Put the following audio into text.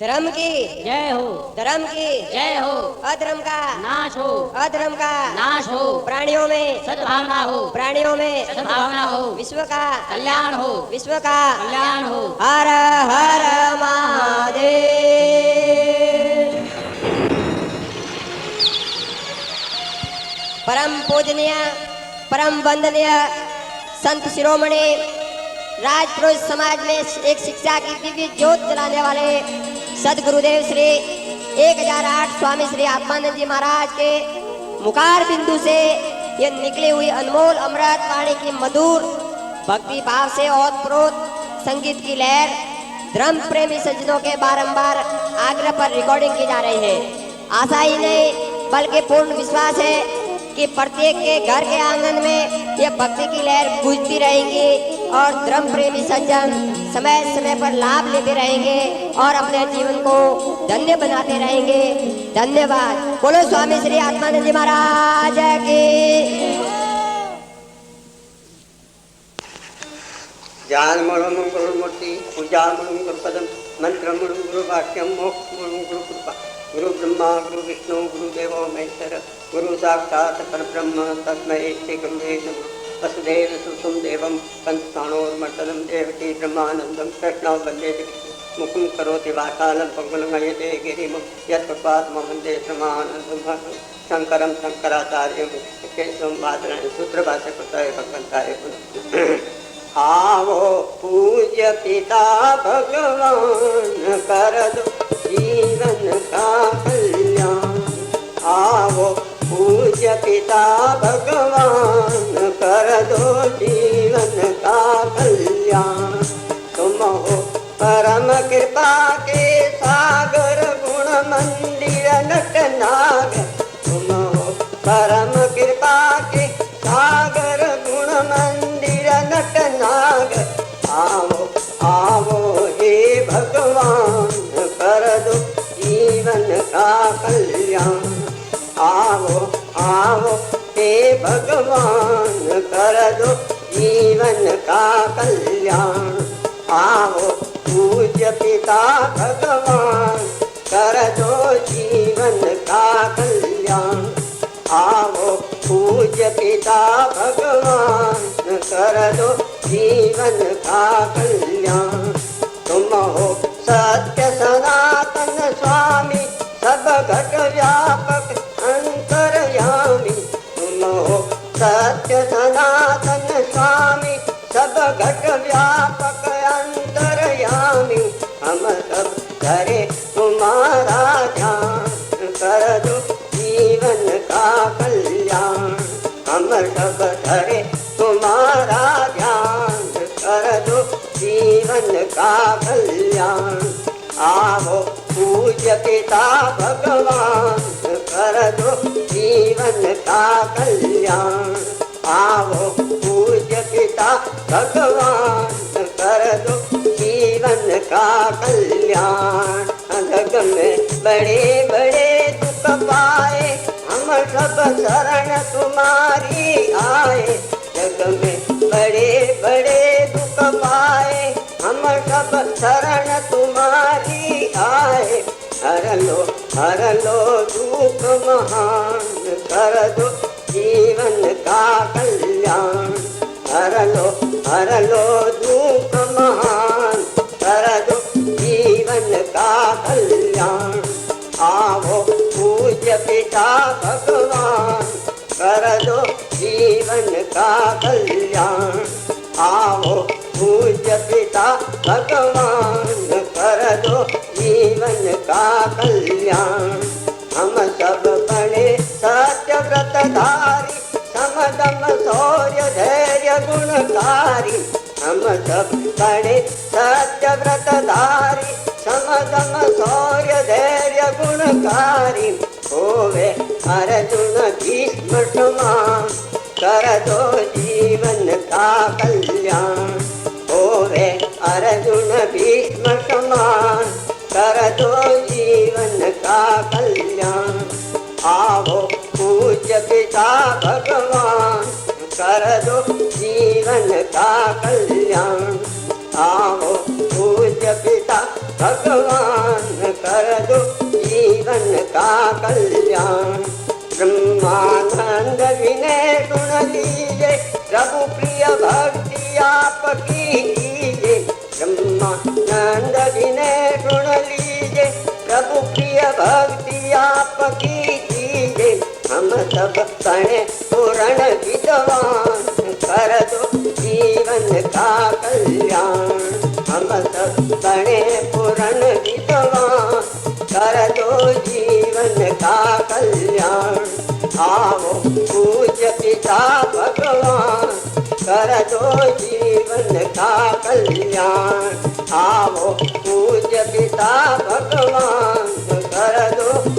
धर्म की जय हो, धर्म की जय हो, अधर्म का नाश हो, अधर्म का नाश हो, प्राणियों में सद्भावना हो, प्राणियों में सद्भावना हो, विश्व का कल्याण हो, विश्व का कल्याण हो। हर हर महादेव। परम पूजनीय परम वंदनीय संत शिरोमणि राजपुरुष समाज में एक शिक्षा की दिव्य ज्योत जलाने वाले सदगुरुदेव श्री 1008 स्वामी श्री आत्मानंद जी महाराज के मुखार बिंदु से ये निकली हुई अनमोल अमृत वाणी की मधुर भक्ति भाव से ओतप्रोत संगीत की लहर धर्म प्रेमी सज्जनों के बारंबार आग्रह पर रिकॉर्डिंग की जा रही है। आशा ही नहीं बल्कि पूर्ण विश्वास है कि प्रत्येक के घर के आंगन में ये भक्ति की लहर गूंजती रहेंगी और धर्म प्रेमी सज्जन समय समय पर लाभ लेते रहेंगे और अपने जीवन को धन्य बनाते रहेंगे। धन्यवाद। बोलो स्वामी श्री आत्मानंद जी महाराज की। ज्ञान मणम गुरु मूर्ति पूजा मणम गुरु पदम मंत्र मणम गुरु वाक्यम मोक्ष मणम गुरु कृपा गुरु ब्रह्मा गुरु विष्णु गुरु देवो महेश्वर गुरु साक्षात् परब्रह्म तस्मै श्री गुरुवे नमः। वसुदेव सुतं देवं कंसाणोर्मर्दनं देवकी ब्रह्मानन्दं कृष्णो वन्दे जगत् मुखं करोति वाचालं पङ्गुलमयते गिरिं यत्कृपात्मं वन्दे ब्रह्मानन्दं शङ्करं शङ्कराचार्यं केशवं वादनं सूत्रभाष्यकृताय भगवन्ताय पुनः। आवो पूज्य पिता भगवान कर दो जीवन का कल्याण। आवो पूज्य पिता भगवान कर दो जीवन का कल्याण। तुम हो परम कृपा के सागर गुण मंदिर नटनाग। तुम हो परम कृपा के सागर गुण मंदिर नटनाग। आवो आवो हे भगवान कर दो जीवन का कल्याण। आवो आवो हे भगवान कर दो जीवन का कल्याण। आवो पूज्य पिता भगवान कर दो जीवन का कल्याण। आवो पूज्य पिता भगवान कर दो जीवन का कल्याण। तुम हो सत्य सनातन स्वामी सब घट व्यापक अंतर्यामी। तुम हो सत्य सनातन स्वामी सब घट व्यापक अंतर्यामी। हम सब करे तुम्हारा ध्यान कर दो जीवन का कल्याण। हम सब करे तुम्हारा ध्यान कर दो जीवन का कल्याण। आवो पूज्य पिता भगवान कर दो जीवन का कल्याण। आवो पूज्य पिता भगवान कर दो जीवन का कल्याण। जग में बड़े बड़े दुख पाए हम सब शरण तुम्हारी आए। जग में बड़े बड़े दुख पाए हम सब शरण तुम्हारी आए। हर लो दुख महान कर दो जीवन का कल्याण। हर लो दुख महान कर दो जीवन का कल्याण। आवो पूज्य पिता भगवान कर दो जीवन का कल्याण। आवो पूज्य पिता भगवान कर दो जीवन का कल्याण। हम सब बने सत्य व्रतधारी समदम शौर्य धैर्य गुणकारी। हम सब बने सत्य व्रतधारी समदम शौर्य धैर्य गुणकारी। होवे अर्जुन भीष्म समान कर दो जीवन का कल्याण। होवे अर्जुन भीष्म समान कर दो जीवन का कल्याण। आवो पूज्य पिता भगवान कर दो जीवन का कल्याण। आवो पूज्य पिता भगवान कर दो जीवन का कल्याण। ब्रह्मानंद विनय गुण लीजे प्रभु प्रिय भक्ति आपकी कीजे। ब्रह्मानंद विनय गुण लीजे प्रभु प्रिय भक्ति आपकी कीजे। हम सब बने पूर्ण विद्वान कर दो जीवन का कल्याण। हम सब बने पूर्ण विद्वान कर दो जीवन का कल्याण। आओ पूज्य पिता भगवान कर दो जीवन का कल्याण। आओ पूज्य पिता भगवान कर दो